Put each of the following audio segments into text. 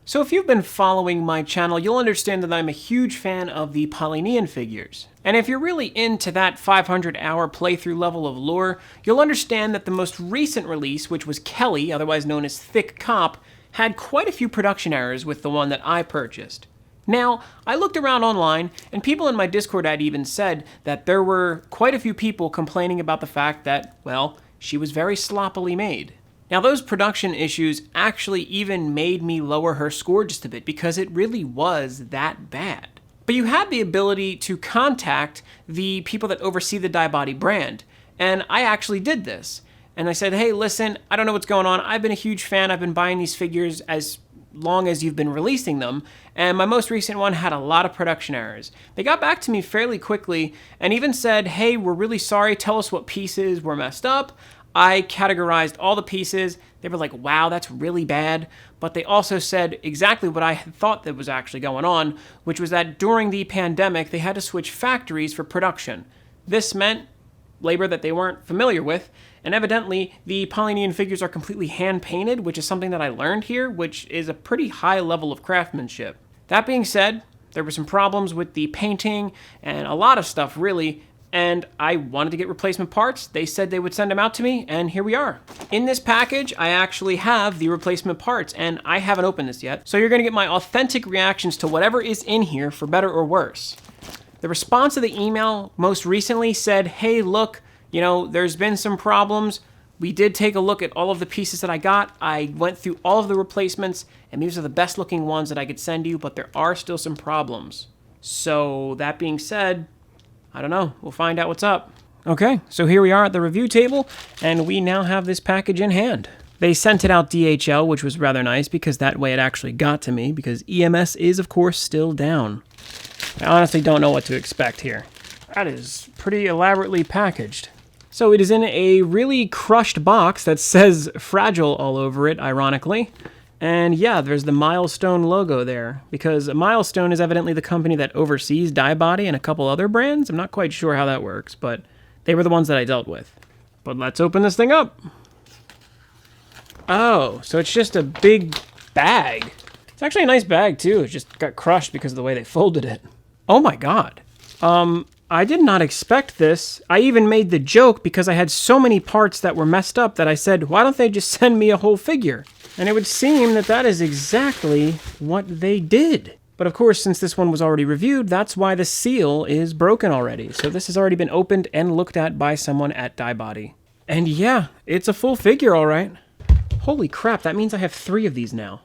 So if you've been following my channel, you'll understand that I'm a huge fan of the Polynian figures. And if you're really into that 500-hour playthrough level of lore, you'll understand that the most recent release, which was Kelly, otherwise known as Thick Cop, had quite a few production errors with the one that I purchased. Now, I looked around online, and people in my Discord had even said that there were quite a few people complaining about the fact that, well, she was very sloppily made. Now, those production issues actually even made me lower her score just a bit because it really was that bad. But you had the ability to contact the people that oversee the Daibadi brand, and I actually did this. And I said, hey, listen, I don't know what's going on. I've been a huge fan. I've been buying these figures as long as you've been releasing them, and my most recent one had a lot of production errors. They got back to me fairly quickly and even said, hey, we're really sorry. Tell us what pieces were messed up. I categorized all the pieces. They were like, wow, that's really bad. But they also said exactly what I had thought that was actually going on, which was that during the pandemic, they had to switch factories for production. This meant labor that they weren't familiar with, and evidently the Polynian figures are completely hand-painted, which is something that I learned here, which is a pretty high level of craftsmanship. That being said, there were some problems with the painting and a lot of stuff, really, and I wanted to get replacement parts. They said they would send them out to me, and here we are. In this package, I actually have the replacement parts, and I haven't opened this yet, so you're gonna get my authentic reactions to whatever is in here, for better or worse. The response to the email most recently said, hey, look, you know, there's been some problems. We did take a look at all of the pieces that I got. I went through all of the replacements, and these are the best looking ones that I could send you, but there are still some problems. So that being said, I don't know. We'll find out what's up. Okay, so here we are at the review table, and we now have this package in hand. They sent it out DHL, which was rather nice, because that way it actually got to me, because EMS is, of course, still down. I honestly don't know what to expect here. That is pretty elaborately packaged. So it is in a really crushed box that says Fragile all over it, ironically. And yeah, there's the Milestone logo there, because Milestone is evidently the company that oversees Daibadi and a couple other brands. I'm not quite sure how that works, but they were the ones that I dealt with. But let's open this thing up. Oh, so it's just a big bag. It's actually a nice bag, too. It just got crushed because of the way they folded it. Oh my god. I did not expect this. I even made the joke because I had so many parts that were messed up that I said, why don't they just send me a whole figure? And it would seem that that is exactly what they did. But of course, since this one was already reviewed, that's why the seal is broken already. So this has already been opened and looked at by someone at Daibadi. And yeah, it's a full figure, all right. Holy crap, that means I have 3 of these now.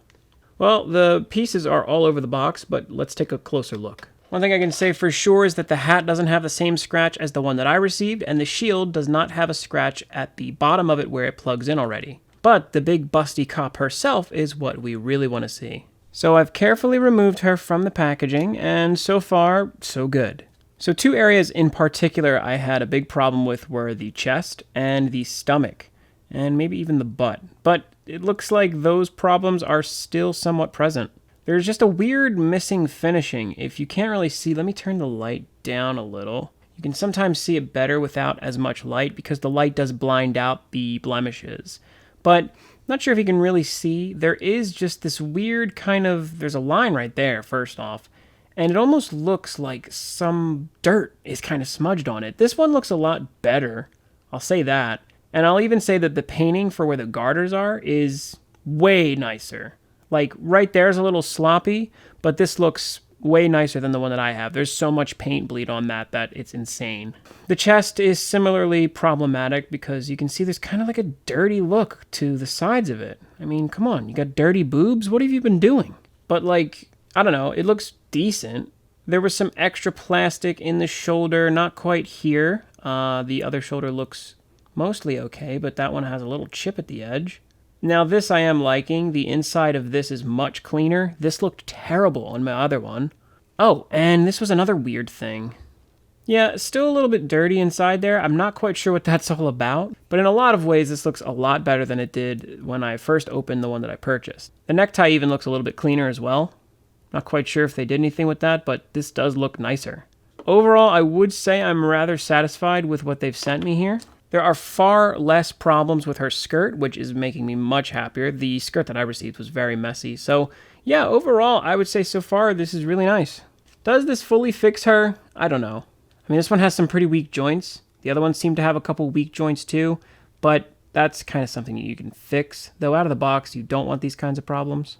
Well, the pieces are all over the box, but let's take a closer look. One thing I can say for sure is that the hat doesn't have the same scratch as the one that I received, and the shield does not have a scratch at the bottom of it where it plugs in already. But the big busty cop herself is what we really want to see. So I've carefully removed her from the packaging, and so far, so good. So 2 areas in particular I had a big problem with were the chest and the stomach, and maybe even the butt. But it looks like those problems are still somewhat present. There's just a weird missing finishing. If you can't really see, let me turn the light down a little. You can sometimes see it better without as much light because the light does blind out the blemishes. But not sure if you can really see. There is just this weird kind of, there's a line right there, first off. And it almost looks like some dirt is kind of smudged on it. This one looks a lot better. I'll say that. And I'll even say that the painting for where the garters are is way nicer. Like, right there is a little sloppy, but this looks way nicer than the one that I have. There's so much paint bleed on that it's insane. The chest is similarly problematic because you can see there's kind of like a dirty look to the sides of it. I mean, come on, you got dirty boobs? What have you been doing? But like, I don't know, it looks decent. There was some extra plastic in the shoulder, not quite here. The other shoulder looks mostly okay, but that one has a little chip at the edge. Now this I am liking. The inside of this is much cleaner. This looked terrible on my other one. Oh, and this was another weird thing. Yeah, still a little bit dirty inside there. I'm not quite sure what that's all about, but in a lot of ways this looks a lot better than it did when I first opened the one that I purchased. The necktie even looks a little bit cleaner as well. Not quite sure if they did anything with that, but this does look nicer. Overall, I would say I'm rather satisfied with what they've sent me here. There are far less problems with her skirt, which is making me much happier. The skirt that I received was very messy. So yeah, overall, I would say so far this is really nice. Does this fully fix her? I don't know. I mean, this one has some pretty weak joints. The other ones seem to have a couple weak joints too, but that's kind of something that you can fix. Though out of the box, you don't want these kinds of problems.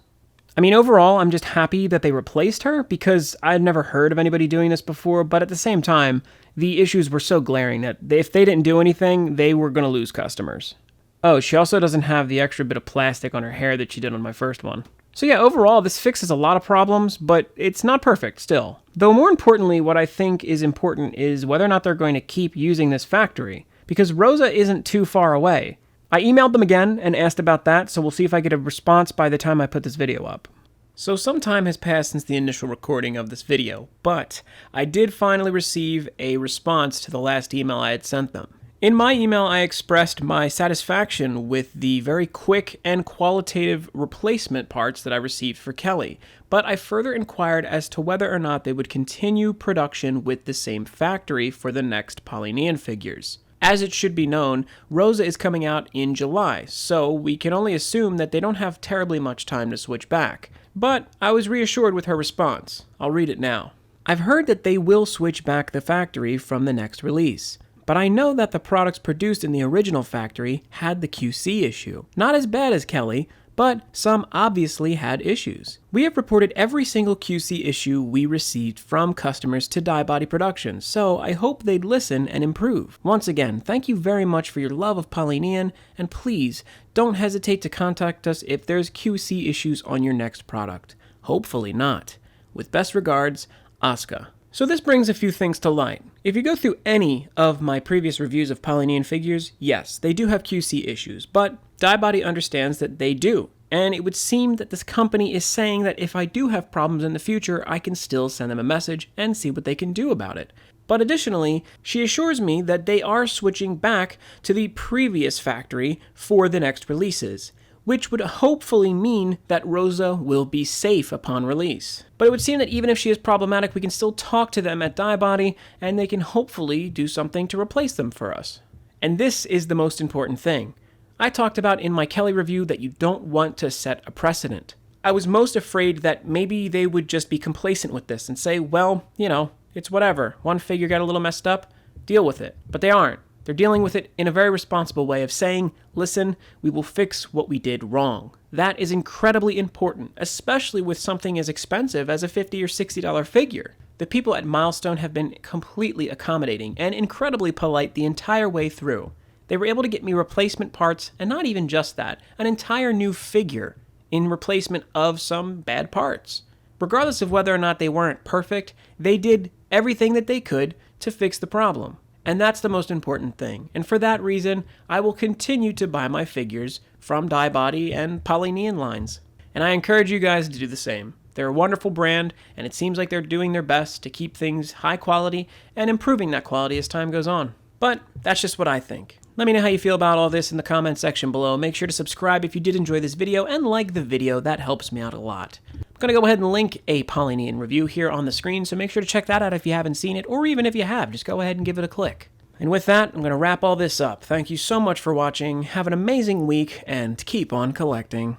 I mean, overall, I'm just happy that they replaced her because I'd never heard of anybody doing this before, but at the same time, the issues were so glaring that if they didn't do anything, they were going to lose customers. Oh, she also doesn't have the extra bit of plastic on her hair that she did on my first one. So yeah, overall, this fixes a lot of problems, but it's not perfect still. Though more importantly, what I think is important is whether or not they're going to keep using this factory, because Rosa isn't too far away. I emailed them again and asked about that, so we'll see if I get a response by the time I put this video up. So some time has passed since the initial recording of this video, but I did finally receive a response to the last email I had sent them. In my email, I expressed my satisfaction with the very quick and qualitative replacement parts that I received for Kelly, but I further inquired as to whether or not they would continue production with the same factory for the next Polynian figures. As it should be known, Rosa is coming out in July, so we can only assume that they don't have terribly much time to switch back. But I was reassured with her response. I'll read it now. I've heard that they will switch back the factory from the next release, but I know that the products produced in the original factory had the QC issue. Not as bad as Kelly, but some obviously had issues. We have reported every single QC issue we received from customers to Daibadi Productions, so I hope they'd listen and improve. Once again, thank you very much for your love of Polynian, and please don't hesitate to contact us if there's QC issues on your next product. Hopefully not. With best regards, Asuka. So this brings a few things to light. If you go through any of my previous reviews of Polynian figures, yes, they do have QC issues, but Daibadi understands that they do, and it would seem that this company is saying that if I do have problems in the future, I can still send them a message and see what they can do about it. But additionally, she assures me that they are switching back to the previous factory for the next releases, which would hopefully mean that Rosa will be safe upon release. But it would seem that even if she is problematic, we can still talk to them at Daibadi, and they can hopefully do something to replace them for us. And this is the most important thing. I talked about in my Kelly review that you don't want to set a precedent. I was most afraid that maybe they would just be complacent with this and say, well, you know, it's whatever. One figure got a little messed up, deal with it. But they aren't. They're dealing with it in a very responsible way of saying, listen, we will fix what we did wrong. That is incredibly important, especially with something as expensive as a $50 or $60 figure. The people at Milestone have been completely accommodating and incredibly polite the entire way through. They were able to get me replacement parts, and not even just that, an entire new figure in replacement of some bad parts. Regardless of whether or not they weren't perfect, they did everything that they could to fix the problem. And that's the most important thing. And for that reason, I will continue to buy my figures from Daibadi and Polynian lines. And I encourage you guys to do the same. They're a wonderful brand, and it seems like they're doing their best to keep things high quality and improving that quality as time goes on. But that's just what I think. Let me know how you feel about all this in the comment section below. Make sure to subscribe if you did enjoy this video and like the video. That helps me out a lot. I'm going to go ahead and link a Polynian review here on the screen, so make sure to check that out if you haven't seen it, or even if you have, just go ahead and give it a click. And with that, I'm going to wrap all this up. Thank you so much for watching, have an amazing week, and keep on collecting.